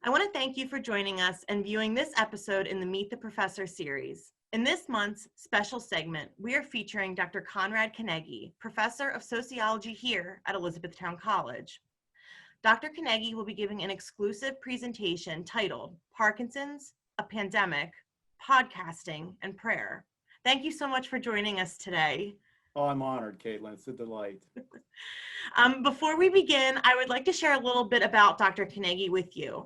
I want to thank you for joining us and viewing this episode in the Meet the Professor series. In this month's special segment, we are featuring Dr. Conrad Kanagy, Professor of Sociology here at Etown College. Dr. Kanagy will be giving an exclusive presentation titled Parkinson's, a Pandemic, Podcasting, and Prayer. Thank you so much for joining us today. Oh, I'm honored, Caitlin. It's a delight. Before we begin, I would like to share a little bit about Dr. Kanagy with you.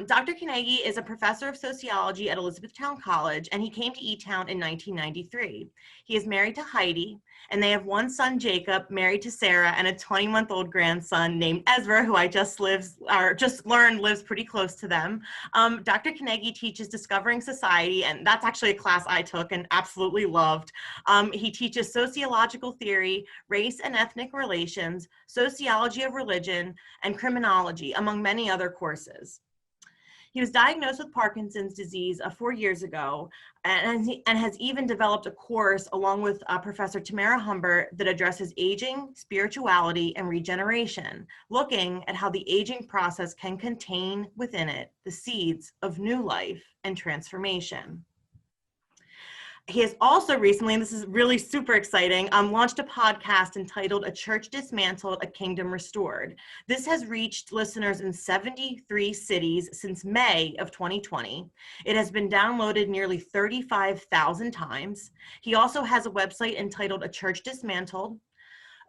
Dr. Kanagy is a professor of sociology at Etown College, and he came to Etown in 1993. He is married to Heidi, and they have one son, Jacob, married to Sarah, and a 20-month-old grandson named Ezra, who I just learned lives pretty close to them. Dr. Kanagy teaches Discovering Society, and that's actually a class I took and absolutely loved. He teaches sociological theory, race and ethnic relations, sociology of religion, and criminology, among many other courses. He was diagnosed with Parkinson's disease 4 years ago and has even developed a course along with Professor Tamara Humbert that addresses aging, spirituality, and regeneration, looking at how the aging process can contain within it the seeds of new life and transformation. He has also recently, and this is really super exciting, launched a podcast entitled A Church Dismantled, A Kingdom Restored. This has reached listeners in 73 cities since May of 2020. It has been downloaded nearly 35,000 times. He also has a website entitled A Church Dismantled,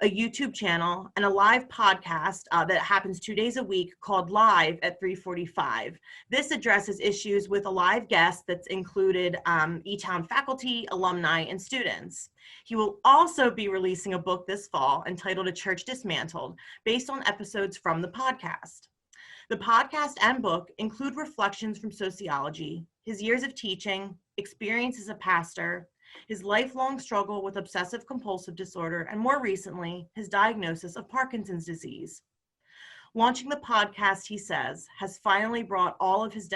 a YouTube channel, and a live podcast that happens 2 days a week called Live at 3:45. This addresses issues with a live guest that's included Etown faculty, alumni, and students. He will also be releasing a book this fall entitled A Church Dismantled, based on episodes from the podcast. The podcast and book include reflections from sociology, his years of teaching, experience as a pastor, his lifelong struggle with obsessive compulsive disorder, and more recently, his diagnosis of Parkinson's disease. Launching the podcast, he says, has finally brought all of his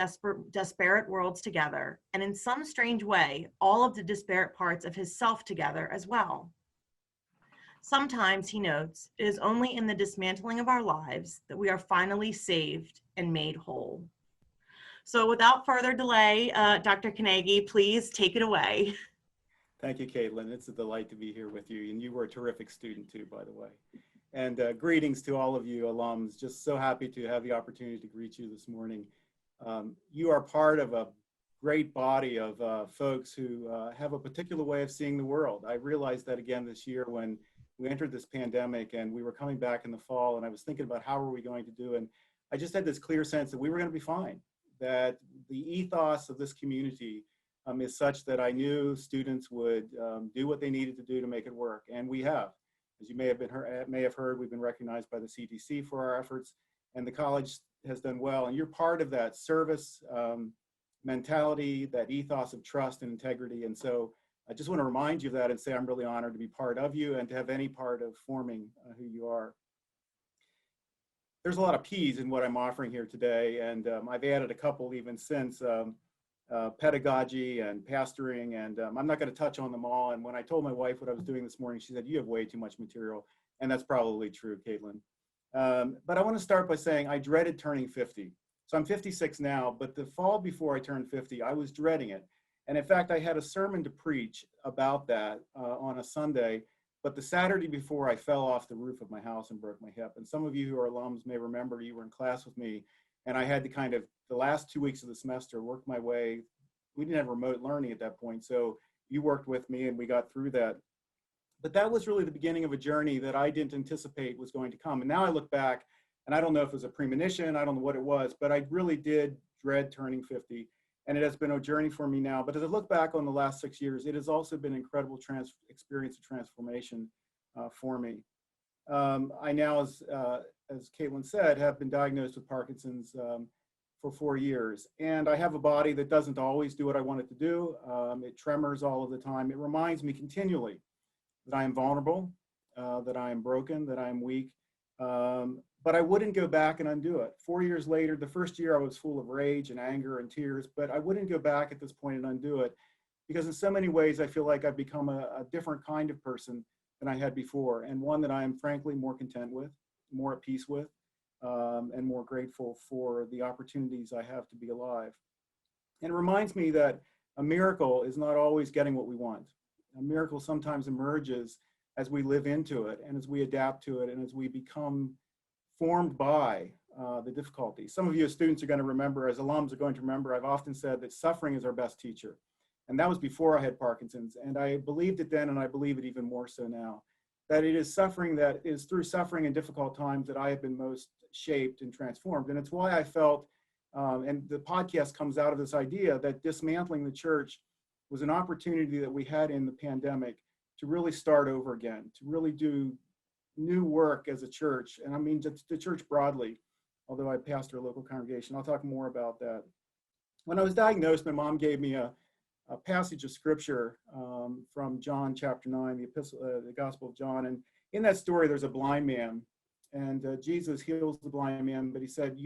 disparate worlds together, and in some strange way, all of the disparate parts of his self together as well. Sometimes, he notes, it is only in the dismantling of our lives that we are finally saved and made whole. So without further delay, Dr. Kanagy, please take it away. Thank you, Caitlin. It's a delight to be here with you. And you were a terrific student too, by the way. And greetings to all of you alums. Just so happy to have the opportunity to greet you this morning. You are part of a great body of folks who have a particular way of seeing the world. I realized that again this year when we entered this pandemic and we were coming back in the fall, and I was thinking about how are we going to do, and I just had this clear sense that we were going to be fine, that the ethos of this community is such that I knew students would do what they needed to do to make it work, and we have. As you may have heard, we've been recognized by the CDC for our efforts, and the college has done well, and you're part of that service mentality, that ethos of trust and integrity, and so I just want to remind you of that and say I'm really honored to be part of you and to have any part of forming who you are. There's a lot of P's in what I'm offering here today, and I've added a couple even since. Pedagogy and pastoring, and I'm not going to touch on them all. And when I told my wife what I was doing this morning, she said, you have way too much material. And that's probably true, Caitlin. But I want to start by saying I dreaded turning 50. So I'm 56 now, but the fall before I turned 50, I was dreading it. And in fact, I had a sermon to preach about that on a Sunday, but the Saturday before I fell off the roof of my house and broke my hip. And some of you who are alums may remember you were in class with me, and I had to kind of, the last 2 weeks of the semester, work my way. We didn't have remote learning at that point, so you worked with me and we got through that. But that was really the beginning of a journey that I didn't anticipate was going to come. And now I look back, and I don't know if it was a premonition, I don't know what it was, but I really did dread turning 50. And it has been a journey for me now. But as I look back on the last 6 years, it has also been an incredible experience of transformation for me. I now, as Caitlin said, have been diagnosed with Parkinson's for 4 years. And I have a body that doesn't always do what I want it to do. It tremors all of the time. It reminds me continually that I am vulnerable, that I am broken, that I am weak. But I wouldn't go back and undo it. 4 years later, the first year I was full of rage and anger and tears, but I wouldn't go back at this point and undo it, because in so many ways I feel like I've become a different kind of person than I had before, and one that I am frankly more content with, more at peace with. and more grateful for the opportunities I have to be alive. And it reminds me that a miracle is not always getting what we want. A miracle sometimes emerges as we live into it and as we adapt to it and as we become formed by the difficulties. Some of you as students are going to remember, as alums are going to remember, I've often said that suffering is our best teacher. And that was before I had Parkinson's. And I believed it then, and I believe it even more so now, that it is suffering that is through suffering and difficult times that I have been most shaped and transformed. And it's why I felt, and the podcast comes out of this idea that dismantling the church was an opportunity that we had in the pandemic to really start over again, to really do new work as a church. And I mean the church broadly, although I pastor a local congregation. I'll talk more about that. When I was diagnosed, my mom gave me a passage of scripture from John chapter 9, the Gospel of John. And in that story, there's a blind man. And Jesus heals the blind man, but he said,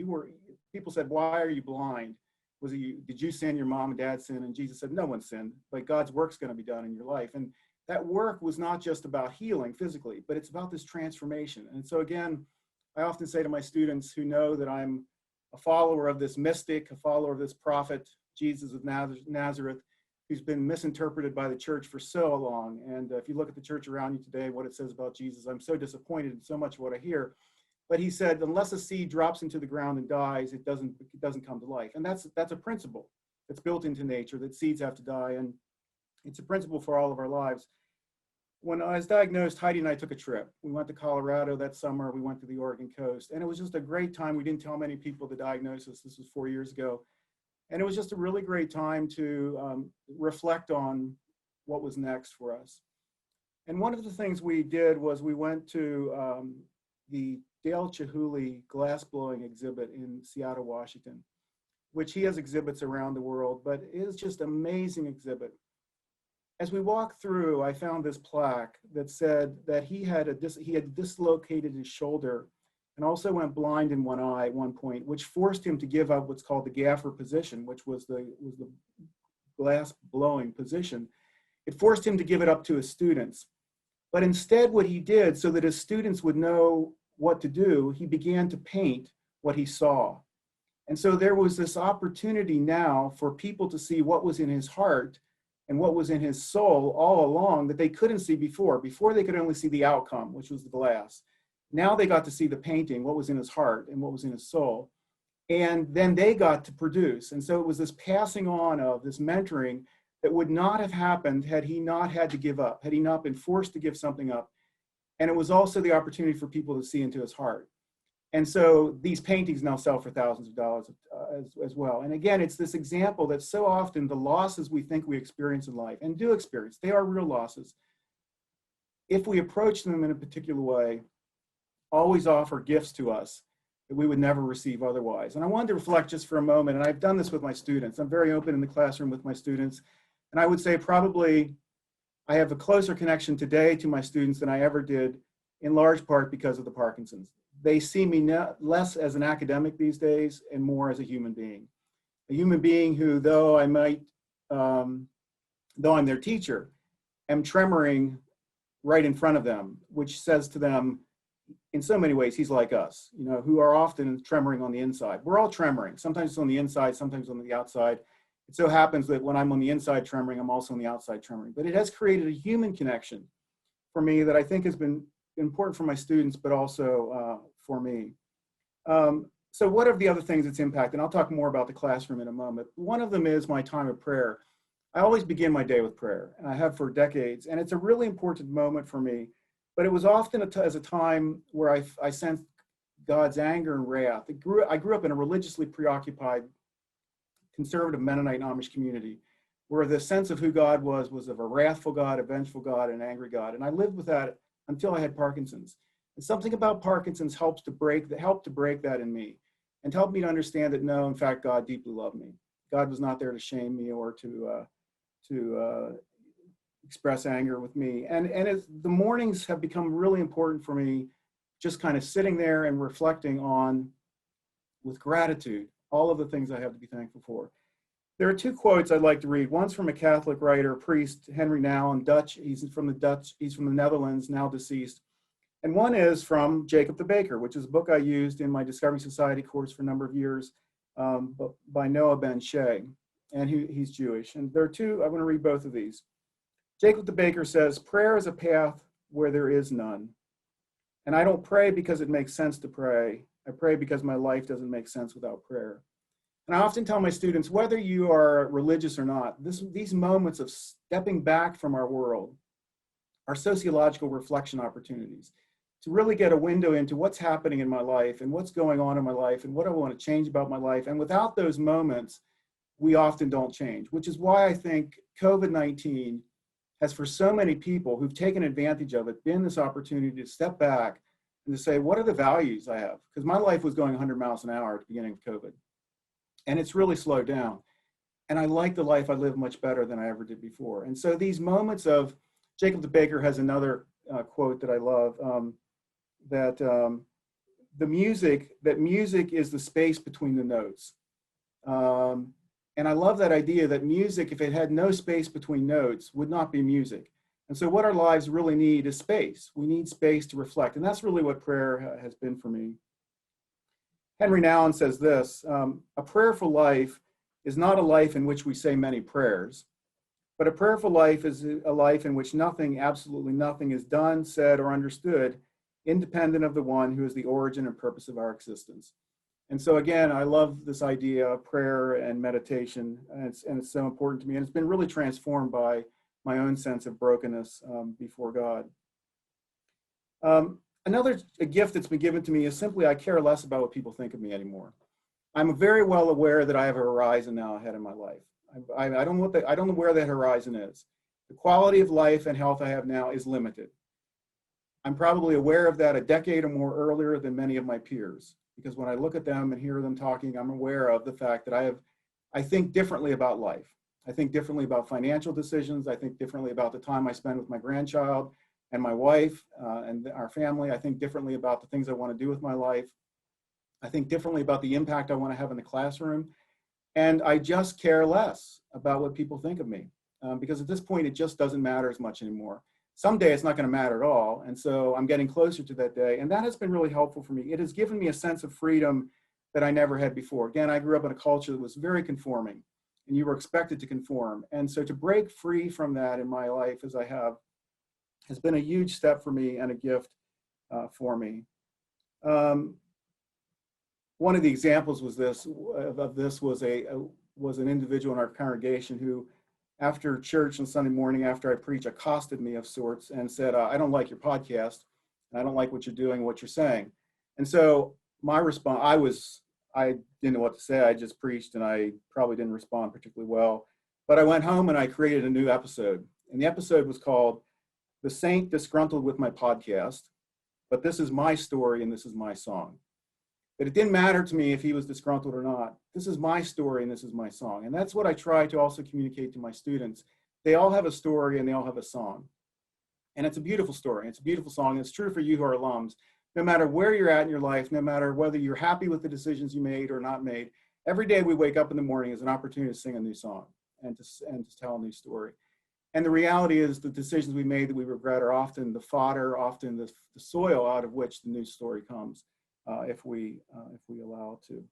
people said, why are you blind? Did you sin, your mom and dad sin? And Jesus said, no one sinned, but God's work's going to be done in your life. And that work was not just about healing physically, but it's about this transformation. And so again, I often say to my students who know that I'm a follower of this mystic, a follower of this prophet, Jesus of Nazareth, who's been misinterpreted by the church for so long. And if you look at the church around you today, what it says about Jesus, I'm so disappointed in so much of what I hear. But he said, unless a seed drops into the ground and dies, it doesn't come to life. And that's a principle that's built into nature, that seeds have to die. And it's a principle for all of our lives. When I was diagnosed, Heidi and I took a trip. We went to Colorado that summer. We went to the Oregon coast. And it was just a great time. We didn't tell many people the diagnosis. This was 4 years ago. And it was just a really great time to reflect on what was next for us. And one of the things we did was we went to the Dale Chihuly glassblowing exhibit in Seattle, Washington, which he has exhibits around the world, but it is just an amazing exhibit. As we walked through, I found this plaque that said that he had dislocated his shoulder and also went blind in one eye at one point, which forced him to give up what's called the gaffer position, which was the glass blowing position. It forced him to give it up to his students. But instead, what he did, so that his students would know what to do, he began to paint what he saw. And so there was this opportunity now for people to see what was in his heart and what was in his soul all along that they couldn't see before. Before they could only see the outcome, which was the glass. Now they got to see the painting, what was in his heart and what was in his soul. And then they got to produce. And so it was this passing on of this mentoring that would not have happened had he not had to give up, had he not been forced to give something up. And it was also the opportunity for people to see into his heart. And so these paintings now sell for thousands of dollars as well. And again, it's this example that so often the losses we think we experience in life, and do experience, they are real losses. If we approach them in a particular way, always offer gifts to us that we would never receive otherwise. And I wanted to reflect just for a moment, and I've done this with my students. I'm very open in the classroom with my students. And I would say probably I have a closer connection today to my students than I ever did, in large part because of the Parkinson's. They see me less as an academic these days and more as a human being. A human being who, though I'm their teacher, am tremoring right in front of them, which says to them, in so many ways, he's like us, who are often tremoring on the inside. We're all tremoring. Sometimes it's on the inside, sometimes on the outside. It so happens that when I'm on the inside tremoring, I'm also on the outside tremoring. But it has created a human connection for me that I think has been important for my students, but also for me. So what are the other things it's impacted? And I'll talk more about the classroom in a moment. One of them is my time of prayer. I always begin my day with prayer, and I have for decades. And it's a really important moment for me. But it was often as a time where I sensed God's anger and wrath. I grew up in a religiously preoccupied, conservative Mennonite and Amish community, where the sense of who God was of a wrathful God, a vengeful God, an angry God. And I lived with that until I had Parkinson's. And something about Parkinson's helped to break that in me, and helped me to understand that no, in fact, God deeply loved me. God was not there to shame me or to express anger with me. And as the mornings have become really important for me, just kind of sitting there and reflecting on, with gratitude, all of the things I have to be thankful for. There are two quotes I'd like to read. One's from a Catholic writer, priest, Henry Nouwen, Dutch. He's from the Netherlands, now deceased. And one is from Jacob the Baker, which is a book I used in my Discovering Society course for a number of years, but by Noah Ben Shea, and he's Jewish. And there are two, I want to read both of these. Jacob the Baker says, prayer is a path where there is none. And I don't pray because it makes sense to pray. I pray because my life doesn't make sense without prayer. And I often tell my students, whether you are religious or not, these moments of stepping back from our world are sociological reflection opportunities to really get a window into what's happening in my life and what's going on in my life and what I want to change about my life. And without those moments, we often don't change, which is why I think COVID-19 has, for so many people who've taken advantage of it, been this opportunity to step back and to say, what are the values I have? Because my life was going 100 miles an hour at the beginning of COVID. And it's really slowed down. And I like the life I live much better than I ever did before. And so these moments of, Jacob the Baker has another quote that I love, that music is the space between the notes. And I love that idea that music, if it had no space between notes, would not be music. And so what our lives really need is space. We need space to reflect. And that's really what prayer has been for me. Henry Nouwen says this, a prayerful life is not a life in which we say many prayers, but a prayerful life is a life in which nothing, absolutely nothing, is done, said, or understood independent of the one who is the origin and purpose of our existence. And so again, I love this idea of prayer and meditation, and it's so important to me. And it's been really transformed by my own sense of brokenness before God. Another gift that's been given to me is simply I care less about what people think of me anymore. I'm very well aware that I have a horizon now ahead in my life. I don't know where that horizon is. The quality of life and health I have now is limited. I'm probably aware of that a decade or more earlier than many of my peers, because when I look at them and hear them talking, I'm aware of the fact that I think differently about life. I think differently about financial decisions. I think differently about the time I spend with my grandchild and my wife and our family. I think differently about the things I want to do with my life. I think differently about the impact I want to have in the classroom. And I just care less about what people think of me because at this point, it just doesn't matter as much anymore. Someday it's not going to matter at all. And so I'm getting closer to that day. And that has been really helpful for me. It has given me a sense of freedom that I never had before. Again, I grew up in a culture that was very conforming and you were expected to conform. And so to break free from that in my life as I have has been a huge step for me and a gift for me. One of the examples was was an individual in our congregation who, after church on Sunday morning, after I preach, accosted me of sorts and said, I don't like your podcast, and I don't like what you're doing, what you're saying. And so my response, I didn't know what to say. I just preached and I probably didn't respond particularly well. But I went home and I created a new episode. And the episode was called The Saint Disgruntled with My Podcast, but this is my story and this is my song. But it didn't matter to me if he was disgruntled or not. This is my story and this is my song. And that's what I try to also communicate to my students. They all have a story and they all have a song. And it's a beautiful story. It's a beautiful song. It's true for you who are alums. No matter where you're at in your life, no matter whether you're happy with the decisions you made or not made, every day we wake up in the morning is an opportunity to sing a new song and to tell a new story. And the reality is the decisions we made that we regret are often the fodder, often the soil out of which the new story comes, if we allow it to.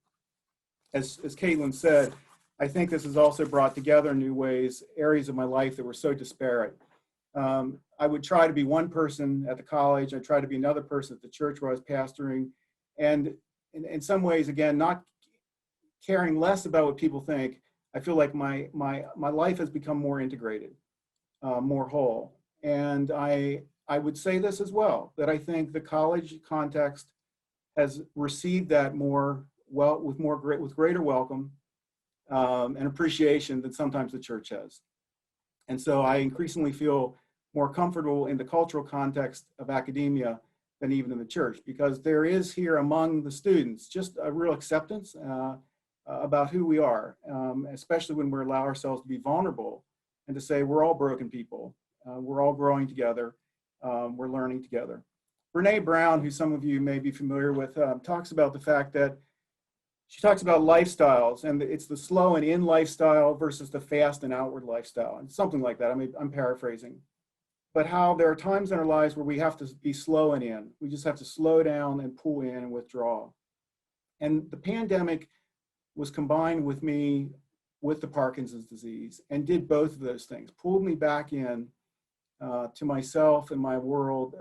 As Caitlin said, I think this has also brought together in new ways areas of my life that were so disparate. I would try to be one person at the college. I tried to be another person at the church where I was pastoring. And in some ways, again, not caring less about what people think, I feel like my life has become more integrated, more whole. And I would say this as well, that I think the college context has received that with greater welcome and appreciation than sometimes the church has. And so I increasingly feel more comfortable in the cultural context of academia than even in the church, because there is here among the students just a real acceptance about who we are, especially when we allow ourselves to be vulnerable and to say we're all broken people, we're all growing together, we're learning together. Brene Brown, who some of you may be familiar with, talks about the fact that she talks about lifestyles, and it's the slow and in lifestyle versus the fast and outward lifestyle, and something like that. I mean, I'm paraphrasing. but how there are times in our lives where we have to be slowing in. We just have to slow down and pull in and withdraw. And the pandemic was combined with me with the Parkinson's disease and did both of those things, pulled me back in to myself and my world,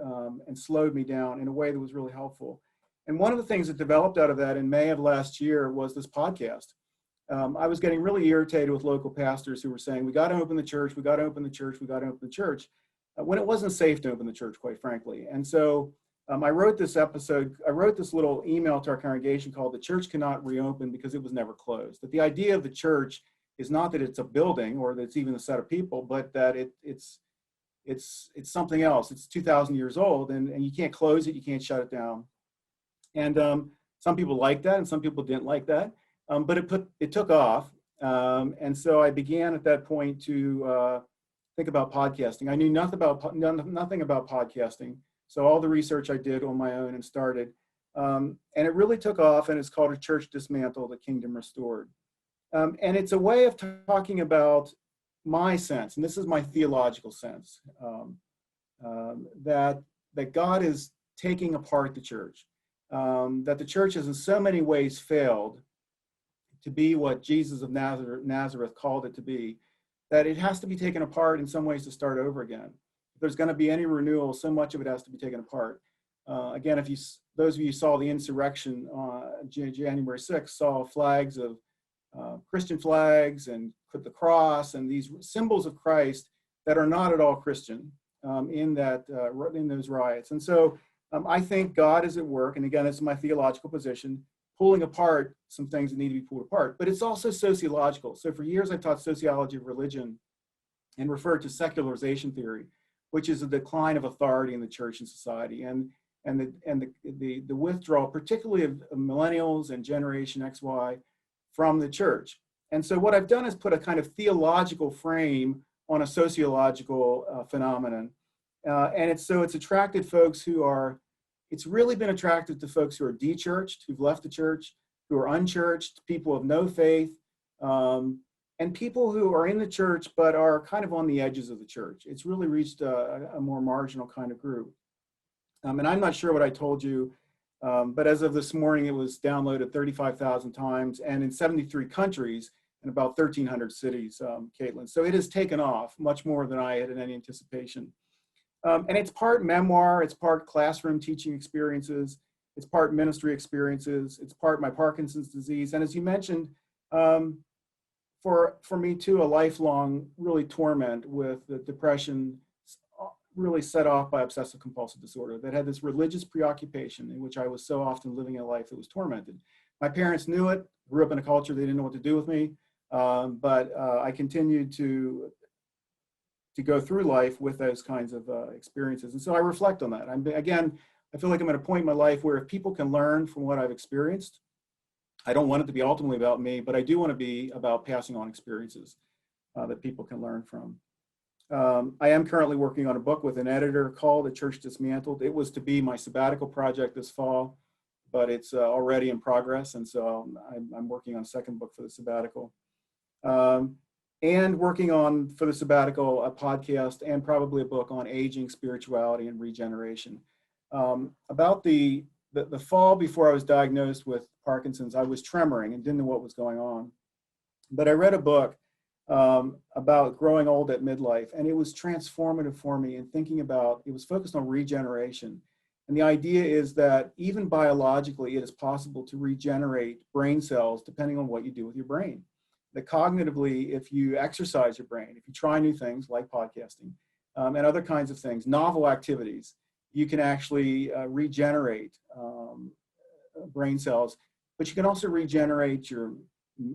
and slowed me down in a way that was really helpful. And one of the things that developed out of that in May of last year was this podcast. I was getting really irritated with local pastors who were saying, we got to open the church, we got to open the church, we got to open the church, when it wasn't safe to open the church, quite frankly. And so I wrote this little email to our congregation called "The Church Cannot Reopen Because It Was Never Closed." That the idea of the church is not that it's a building or that it's even a set of people, but that it's something else. It's 2,000 years old, and you can't close it, you can't shut it down. And some people liked that, and some people didn't like that. But it took off, and so I began at that point to think about podcasting. I knew nothing about podcasting, so all the research I did on my own and started, and it really took off. And it's called "A Church Dismantled, a Kingdom Restored," and it's a way of talking about my sense, and this is my theological sense, that God is taking apart the church, that the church has in so many ways failed to be what Jesus of Nazareth called it to be, that it has to be taken apart in some ways to start over again. If there's going to be any renewal, so much of it has to be taken apart. Again, if those of you saw the insurrection on January 6th, saw flags of Christian flags and the cross and these symbols of Christ that are not at all Christian in those riots. And so I think God is at work, and again, it's my theological position, pulling apart some things that need to be pulled apart. But it's also sociological. So for years, I taught sociology of religion and referred to secularization theory, which is a decline of authority in the church and society, and the withdrawal, particularly of millennials and Generation XY, from the church. And so what I've done is put a kind of theological frame on a sociological phenomenon. And it's attracted folks it's really been attractive to folks who are de-churched, who've left the church, who are unchurched, people of no faith, and people who are in the church but are kind of on the edges of the church. It's really reached a more marginal kind of group. And I'm not sure what I told you, but as of this morning, it was downloaded 35,000 times and in 73 countries and about 1,300 cities, Caitlin. So it has taken off much more than I had in any anticipation. And it's part memoir, it's part classroom teaching experiences, it's part ministry experiences, it's part my Parkinson's disease. And as you mentioned, for me too, a lifelong really torment with the depression really set off by obsessive compulsive disorder that had this religious preoccupation in which I was so often living a life that was tormented. My parents knew it, grew up in a culture they didn't know what to do with me, but I continued to go through life with those kinds of experiences. And so I reflect on that. I feel like I'm at a point in my life where if people can learn from what I've experienced, I don't want it to be ultimately about me, but I do want to be about passing on experiences that people can learn from. I am currently working on a book with an editor called "A Church Dismantled." It was to be my sabbatical project this fall, but it's already in progress. And so I'm working on a second book for the sabbatical. And working on, for the sabbatical, a podcast and probably a book on aging, spirituality, and regeneration. About the fall before I was diagnosed with Parkinson's, I was tremoring and didn't know what was going on. But I read a book about growing old at midlife, and it was transformative for me in thinking about, it was focused on regeneration. And the idea is that even biologically, it is possible to regenerate brain cells depending on what you do with your brain. That cognitively, if you exercise your brain, if you try new things like podcasting and other kinds of things, novel activities, you can actually regenerate brain cells, but you can also regenerate your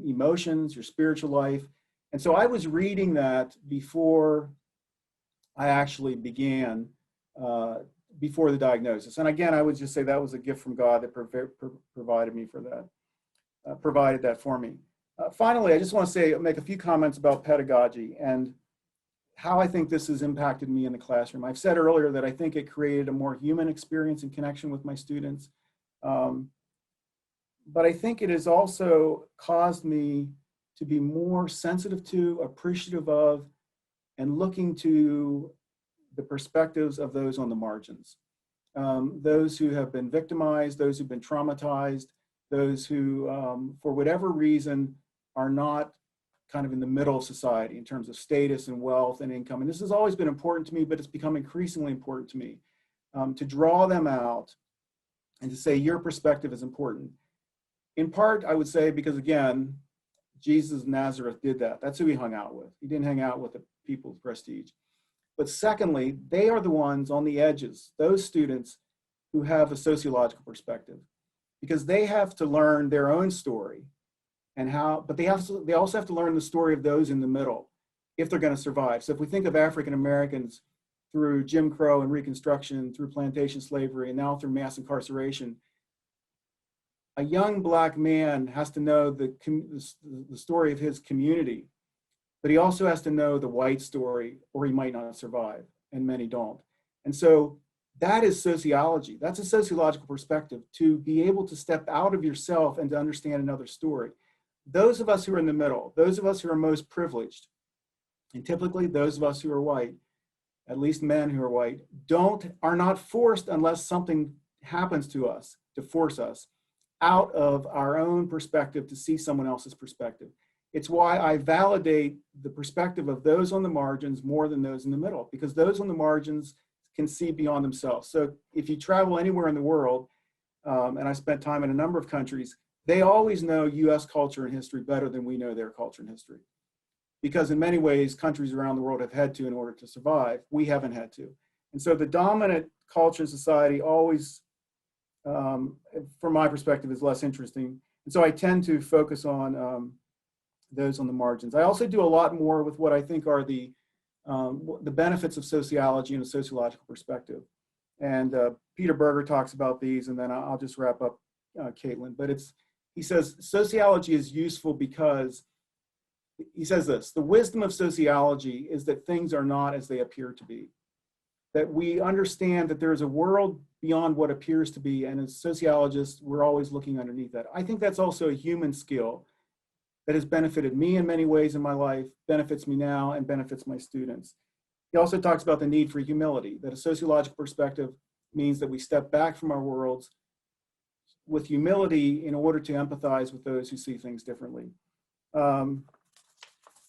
emotions, your spiritual life. And so I was reading that before I actually began, before the diagnosis. And again, I would just say that was a gift from God that provided me for that, provided that for me. Finally, I just want to make a few comments about pedagogy and how I think this has impacted me in the classroom. I've said earlier that I think it created a more human experience and connection with my students. But I think it has also caused me to be more sensitive to, appreciative of, and looking to the perspectives of those on the margins, those who have been victimized, those who've been traumatized, those who, for whatever reason, are not kind of in the middle of society in terms of status and wealth and income. And this has always been important to me, but it's become increasingly important to me, to draw them out and to say your perspective is important. In part, I would say, because again, Jesus of Nazareth did that. That's who he hung out with. He didn't hang out with the people of prestige. But secondly, they are the ones on the edges, those students who have a sociological perspective, because they have to learn their own story and how, but they also have to learn the story of those in the middle if they're going to survive. So if we think of African Americans through Jim Crow and Reconstruction, through plantation slavery, and now through mass incarceration, a young Black man has to know the story of his community, but he also has to know the white story, or he might not survive, and many don't. And so that is sociology. That's a sociological perspective, to be able to step out of yourself and to understand another story. Those of us who are in the middle, those of us who are most privileged, and typically those of us who are white, at least men who are white, are not forced, unless something happens to us to force us out of our own perspective to see someone else's perspective. It's why I validate the perspective of those on the margins more than those in the middle, because those on the margins can see beyond themselves. So if you travel anywhere in the world, and I spent time in a number of countries, they always know US culture and history better than we know their culture and history. Because in many ways, countries around the world have had to in order to survive. We haven't had to. And so the dominant culture in society always, from my perspective, is less interesting. And so I tend to focus on those on the margins. I also do a lot more with what I think are the benefits of sociology and a sociological perspective. And Peter Berger talks about these, and then I'll just wrap up, Caitlin. But he says sociology is useful because, he says this: the wisdom of sociology is that things are not as they appear to be. That we understand that there is a world beyond what appears to be, and as sociologists, we're always looking underneath that. I think that's also a human skill that has benefited me in many ways in my life, benefits me now, and benefits my students. He also talks about the need for humility, that a sociological perspective means that we step back from our worlds with humility in order to empathize with those who see things differently.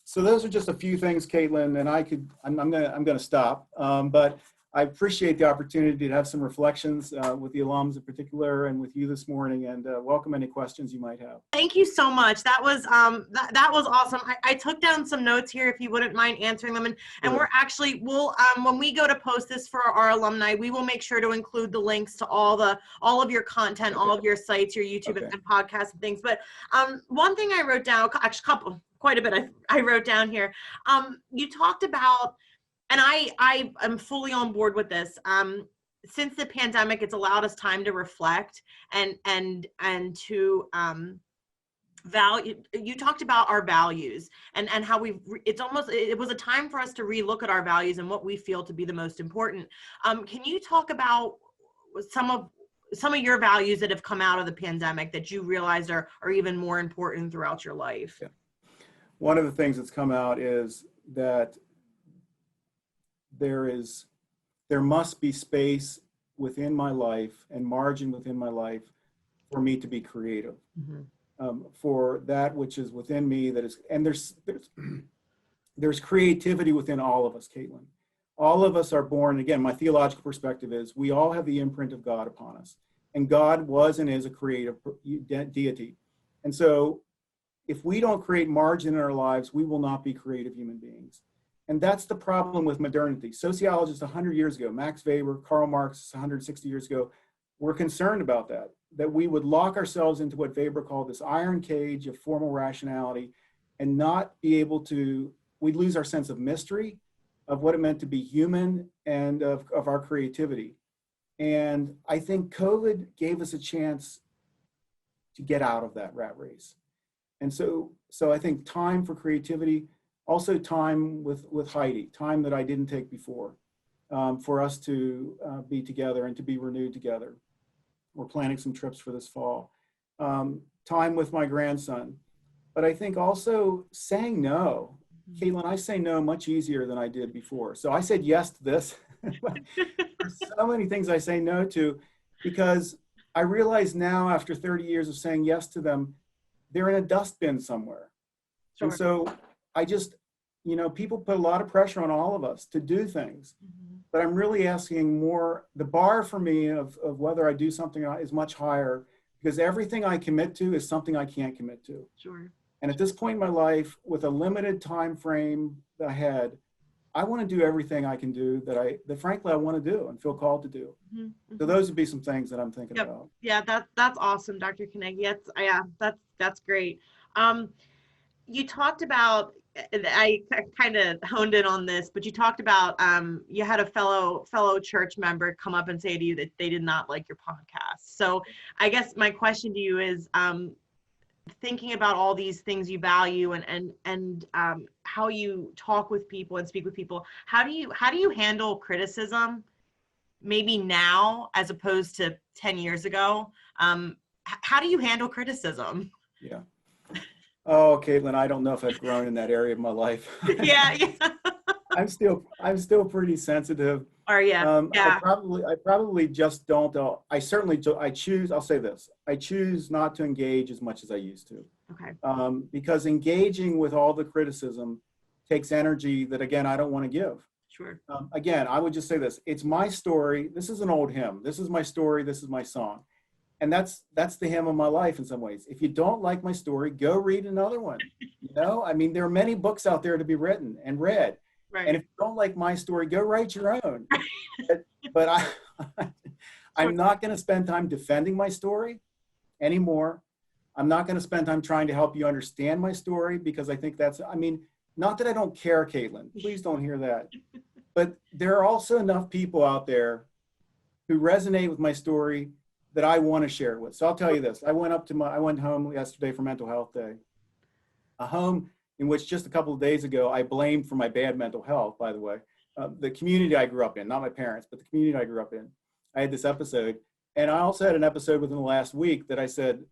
So those are just a few things, Caitlin, and I'm gonna stop. But I appreciate the opportunity to have some reflections with the alums in particular, and with you this morning, and welcome any questions you might have. Thank you so much. That was that was awesome. I took down some notes here, if you wouldn't mind answering them. And Sure. we'll when we go to post this for our alumni, we will make sure to include the links to all of your content, all of your sites, your YouTube and podcasts and things. But one thing I wrote down, actually quite a bit I wrote down here. You talked about, and I am fully on board with this. Since the pandemic, it's allowed us time to reflect and to value. You talked about our values and how it was a time for us to relook at our values and what we feel to be the most important. Can you talk about some of your values that have come out of the pandemic that you realize are even more important throughout your life? Yeah. One of the things that's come out is that there must be space within my life and margin within my life for me to be creative, for that which is within me that is, and there's creativity within all of us, Caitlin. All of us are born, again, my theological perspective is we all have the imprint of God upon us, and God was and is a creative deity. And so if we don't create margin in our lives, we will not be creative human beings. And that's the problem with modernity. Sociologists 100 years ago, Max Weber, Karl Marx 160 years ago, were concerned about that we would lock ourselves into what Weber called this iron cage of formal rationality and not be able to, we'd lose our sense of mystery, of what it meant to be human, and of our creativity. And I think COVID gave us a chance to get out of that rat race. And so I think time for creativity, also time with Heidi, time that I didn't take before, for us to be together and to be renewed together. We're planning some trips for this fall. Time with my grandson. But I think also saying no. Caitlin, I say no much easier than I did before. So I said yes to this, There's so many things I say no to because I realize now after 30 years of saying yes to them, they're in a dustbin somewhere. And Sure. so I just, people put a lot of pressure on all of us to do things, but I'm really asking more. The bar for me of whether I do something or not is much higher because everything I commit to is something I can't commit to. Sure. And at this point in my life, with a limited time frame ahead, I want to do everything I can do that frankly I want to do and feel called to do. So those would be some things that I'm thinking about. Yeah, that's awesome, Dr. Kanagy. That's great. You talked about, I kind of honed in on this, but you talked about you had a fellow church member come up and say to you that they did not like your podcast. So I guess my question to you is, thinking about all these things you value and how you talk with people and speak with people, how do you handle criticism, maybe now as opposed to 10 years ago? How do you handle criticism? Yeah. Oh, Caitlin, I don't know if I've grown in that area of my life. Yeah. I'm still pretty sensitive. Or yeah. I probably just don't. I'll say this. I choose not to engage as much as I used to. Okay. Because engaging with all the criticism takes energy that, again, I don't want to give. Sure. Again, I would just say this. It's my story. This is an old hymn. This is my story. This is my song. And that's the hymn of my life in some ways. If you don't like my story, go read another one. I mean, there are many books out there to be written and read. Right. And if you don't like my story, go write your own. But I'm not going to spend time defending my story anymore. I'm not going to spend time trying to help you understand my story because I think not that I don't care, Caitlin. Please don't hear that. But there are also enough people out there who resonate with my story that I want to share it with. So I'll tell you this. I went home yesterday for Mental Health Day. A home in which just a couple of days ago, I blamed for my bad mental health, by the way. The community I grew up in, not my parents, but the community I grew up in. I had this episode. And I also had an episode within the last week that I said,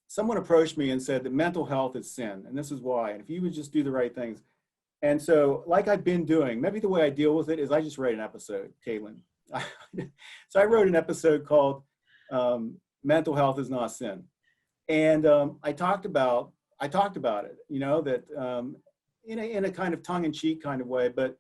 someone approached me and said that mental health is sin. And this is why. And if you would just do the right things. And so like I've been doing, maybe the way I deal with it is I just write an episode, Caitlin. So I wrote an episode called Mental Health is Not Sin. And I talked about it, that in a kind of tongue-in-cheek kind of way, but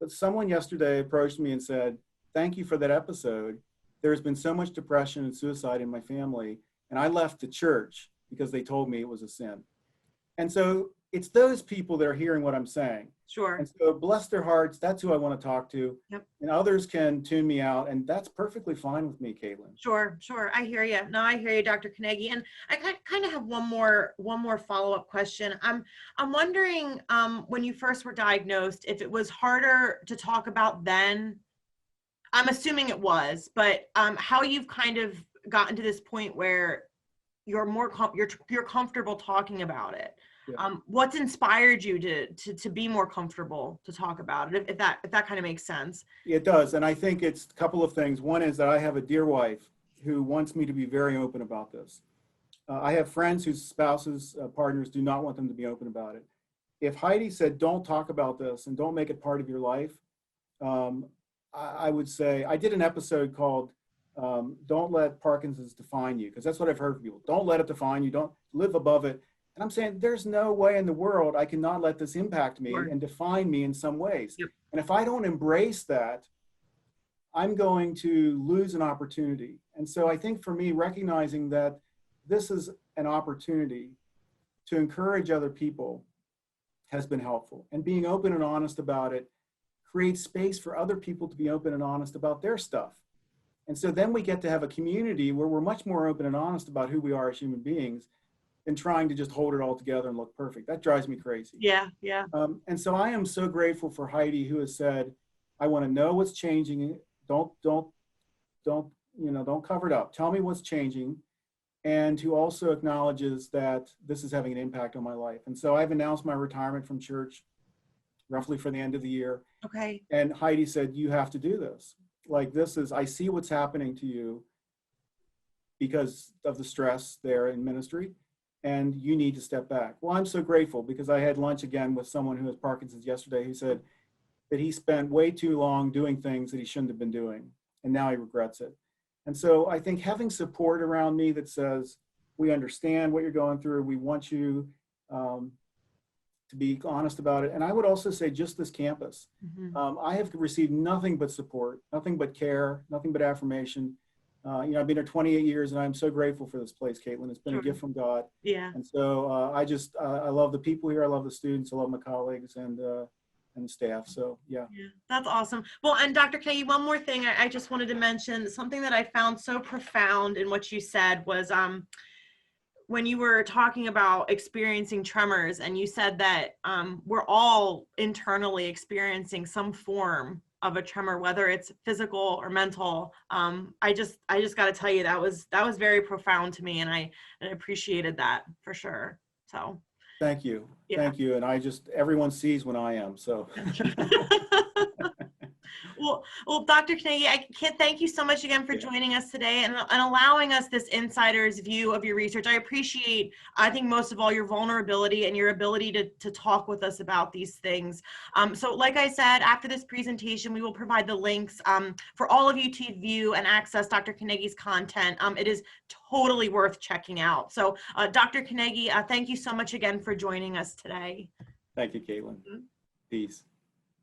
someone yesterday approached me and said, thank you for that episode. There's been so much depression and suicide in my family, and I left the church because they told me it was a sin. And so it's those people that are hearing what I'm saying. Sure. And so bless their hearts, that's who I want to talk to. Yep. And others can tune me out, and that's perfectly fine with me, Caitlin. Sure. I hear you. No, I hear you, Dr. Kanagy. And I kind of have one more follow-up question. I'm wondering, when you first were diagnosed, if it was harder to talk about then. I'm assuming it was, but how you've kind of gotten to this point where you're more you're comfortable talking about it. Yeah. What's inspired you to be more comfortable to talk about it, if that kind of makes sense? It does, and I think it's a couple of things. One is that I have a dear wife who wants me to be very open about this. I have friends whose spouses, partners do not want them to be open about it. If Heidi said, don't talk about this and don't make it part of your life, I would say, I did an episode called Don't Let Parkinson's Define You, because that's what I've heard from people. Don't let it define you, don't live above it. And I'm saying there's no way in the world I cannot let this impact me and define me in some ways. Yep. And if I don't embrace that, I'm going to lose an opportunity. And so I think for me, recognizing that this is an opportunity to encourage other people has been helpful. And being open and honest about it creates space for other people to be open and honest about their stuff. And so then we get to have a community where we're much more open and honest about who we are as human beings than trying to just hold it all together and look perfect. That drives me crazy. Yeah. And so I am so grateful for Heidi, who has said, I want to know what's changing. Don't cover it up. Tell me what's changing. And who also acknowledges that this is having an impact on my life. And so I've announced my retirement from church roughly for the end of the year. Okay. And Heidi said, you have to do this. Like, I see what's happening to you because of the stress there in ministry, and you need to step back. Well, I'm so grateful because I had lunch again with someone who has Parkinson's yesterday who said, that he spent way too long doing things that he shouldn't have been doing, and now he regrets it. And so I think having support around me that says, we understand what you're going through, we want you to be honest about it. And I would also say just this campus. I have received nothing but support, nothing but care, nothing but affirmation. You know, I've been here 28 years and I'm so grateful for this place, Caitlin. It's been a gift from God. Yeah. And so I love the people here. I love the students. I love my colleagues and the staff. So yeah. That's awesome. Well, and Dr. Kanagy, one more thing I just wanted to mention, something that I found so profound in what you said was, when you were talking about experiencing tremors, and you said that we're all internally experiencing some form of a tremor, whether it's physical or mental. I just got to tell you, that was very profound to me, and I appreciated that for sure. So thank you. Yeah. Thank you. And everyone sees when I am, so. Well, Dr. Kanagy, I can't thank you so much again for joining us today and allowing us this insider's view of your research. I appreciate, I think most of all, your vulnerability and your ability to talk with us about these things. So like I said, after this presentation, we will provide the links for all of you to view and access Dr. Kanagy's content. It is totally worth checking out. So Dr. Kanagy, thank you so much again for joining us today. Thank you, Caitlin. Peace.